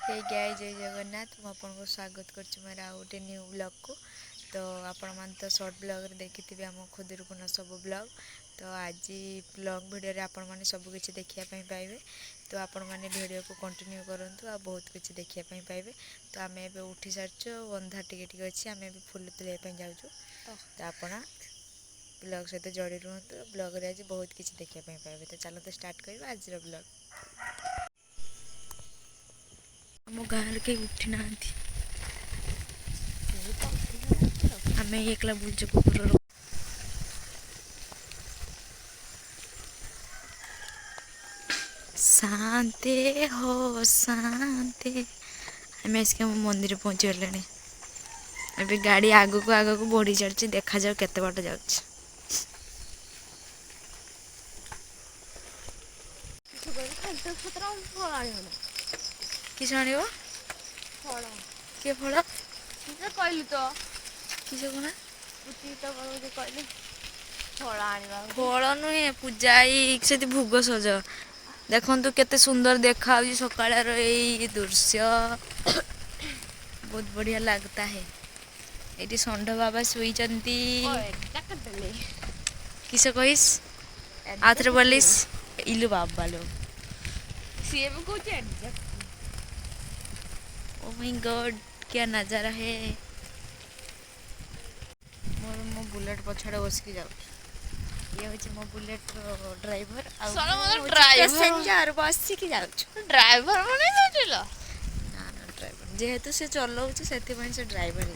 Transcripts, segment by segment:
हे गाय जय जगन्नाथ मु आपको स्वागत करछु मेरा आ गोटे न्यू ब्लॉग को। तो आपण मान तो शॉर्ट ब्लॉग रे देखिथिबे हम खुदुरुकुण सब ब्लॉग। तो आज ब्लॉग वीडियो रे आपण माने सब किछि देखिया पई पाइबे। तो आपण माने वीडियो को कंटिन्यू करंतु आ बहुत किछि देखिया पई पाइबे। तो आमे एबे उठी सारछु बंधा टिके टिके अछि आमे एबे फुल तुले पई जाउछु। तो आपण ब्लॉग सहित जोड़ी रुहतु ब्लॉग रे आज बहुत किछि देखिया पई पाइबे। तो चलो तो स्टार्ट करबा आज रो ब्लॉग। आम गाँव के उठी ना आम एकला बुझे कुकुर शांति हो शांति आम आसिक मंदिर पहुँची गले। अभी गाड़ी आग को बढ़ी चलती देखा जाओ केते बाट जाऊँ। किस आण किए फल कहलु तो किस कौन कहली फल आनिबा फल नुहे पूजा से भोग सज देखु केते सुंदर देखा सकाळ यही दृश्य बहुत बढ़िया लगता है। ये षंढ बाबा शुईचंती किस कहीस आथरे बोलिस इलु बाबा लो सीए में कुछ ओ माय गॉड क्या नजारा है। मोर मो बुलेट पछाड़े बसिक जाऊ ये हूँ मो बुलेट ड्राइवर पैसेंजर बसिक जाऊँ ड्राइवर माने जाउछिल ना ना ड्राइवर जेहेतु से चलाउछ से ड्राइवर हो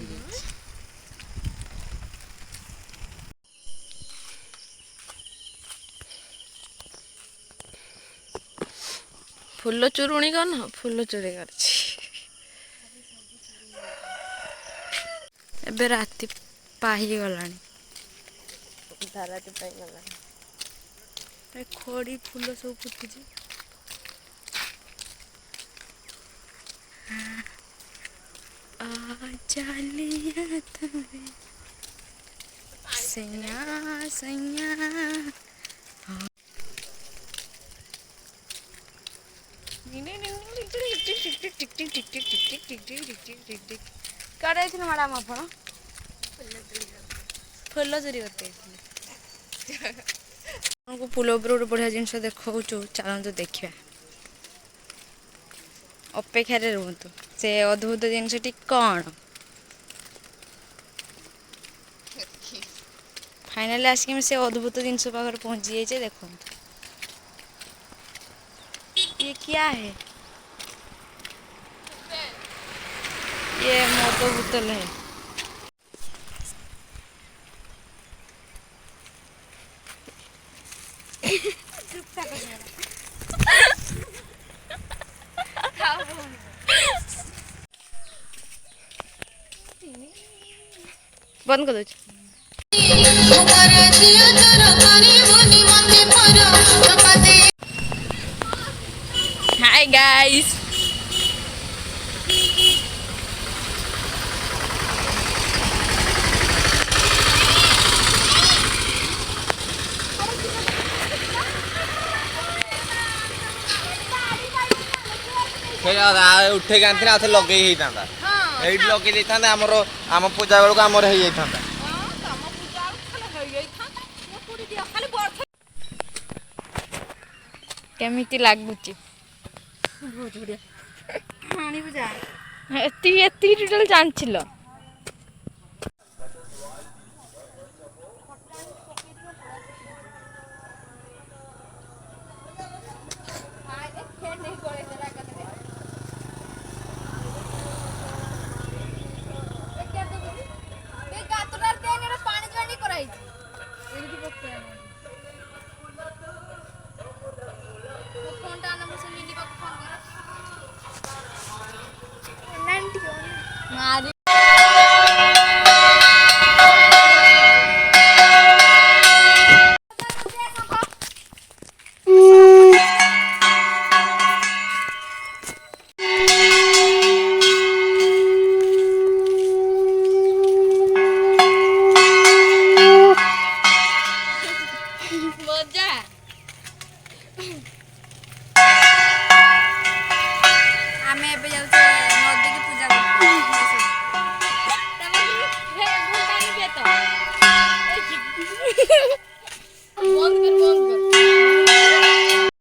फूल चुरुणी कन फूल चोरी करछि एबे राति पाही गलानी राति पाई गला खड़ी फूल सब फुटी चलिया तबे सैया सैया कड़े थी मैडम आपण फुल चोरी करते पुल उपर गोटे बढ़िया जिनस देखा चलतु देखा अपेक्षार रुहतु से अद्भुत जिनसटी कौन फाइनाली आसिक से अद्भुत जिनस पाखे पहुँची जाइए। देखो ये क्या है ये मद बोतल है। बंद कर दो। हाय गाइस उठे आते लगे लगे आम पूजा बेलू आम केमिति लागुची बहुत बढ़िया आनी बुझा एती टोटल जानछिलो मारी मजा आमे एबे जाउछे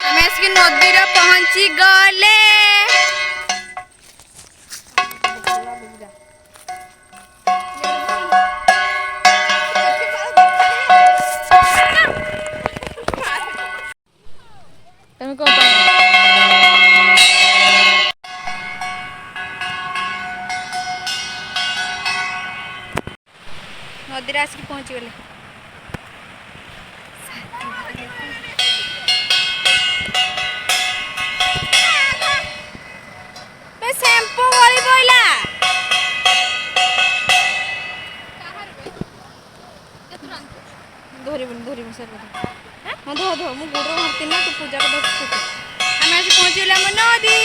ଆମେ ଆସିକି ନଦୀରେ ପହଞ୍ଚି ଗଲେ। ତମେ କଣ ପାଇଁ ନଦୀରେ ଆସିକି ପହଞ୍ଚିଗଲେ। ଶ୍ୟାମ୍ପୁ ଗଳି ପଇଲା। ଧରିବୁନି ସାର୍ ହଁ ଧୋ ମୁଁ ଗୋଡ଼ ମାରିଥିଲି ନା ତୁ ପୂଜା କଥା। ଆମେ ଆସି ପହଞ୍ଚିଗଲେ ଆମ ନଦୀ।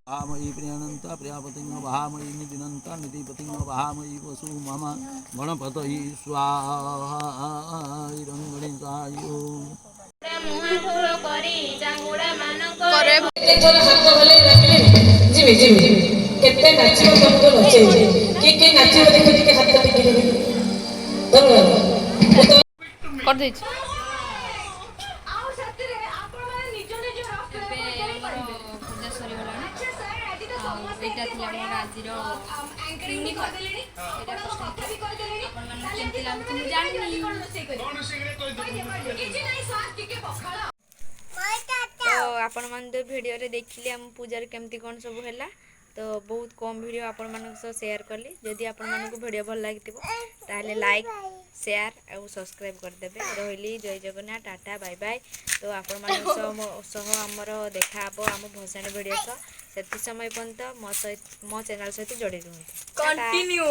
वहामयी प्रियानंत प्रियापतिंग वहामयी दिनंत निधिपतिंग वहामयी वसु मम गणपतये स्वाहा गणेशायो ଯିବି ଯିବି କେତେ ନାଚିବ ତମକୁ ନଚେଇବି କିଏ ନାଚିବ ଦେଖ ଟିକେ ହାତ ଟେକିଦେବି କରିଦେଇଛି। ପୂଜା ସରିଗଲାଣି। ଆଉ ଏଇଟା ଥିଲା ମୋର ଆଜିର ୟୁନିକ୍। ଆପଣମାନଙ୍କୁ କେମିତି ଲାଗୁଛି ମୁଁ ଜାଣିନି। ତ ଆପଣମାନେ ତ ଭିଡ଼ିଓରେ ଦେଖିଲେ ଆମ ପୂଜାରେ କେମିତି କ'ଣ ସବୁ ହେଲା। ତ ବହୁତ କମ୍ ଭିଡ଼ିଓ ଆପଣମାନଙ୍କ ସହ ସେୟାର କଲି। ଯଦି ଆପଣମାନଙ୍କୁ ଭିଡ଼ିଓ ଭଲ ଲାଗିଥିବ ତାହେଲେ ଲାଇକ୍ ସେୟାର ଆଉ ସବସ୍କ୍ରାଇବ୍ କରିଦେବେ। ରହିଲି ଜୟ ଜଗନ୍ନାଥ ଟାଟା ବାଇ ବାଇ। ତ ଆପଣମାନଙ୍କ ସହ ଆମର ଦେଖାହେବ ଆମ ଭସାଣି ଭିଡ଼ିଓ ସହ। ସେତିକି ସମୟ ପର୍ଯ୍ୟନ୍ତ ମୋ ଚ୍ୟାନେଲ୍ ସହିତ ଯୋଡ଼ି ରୁହନ୍ତୁ। କଣ୍ଟିନ୍ୟୁ।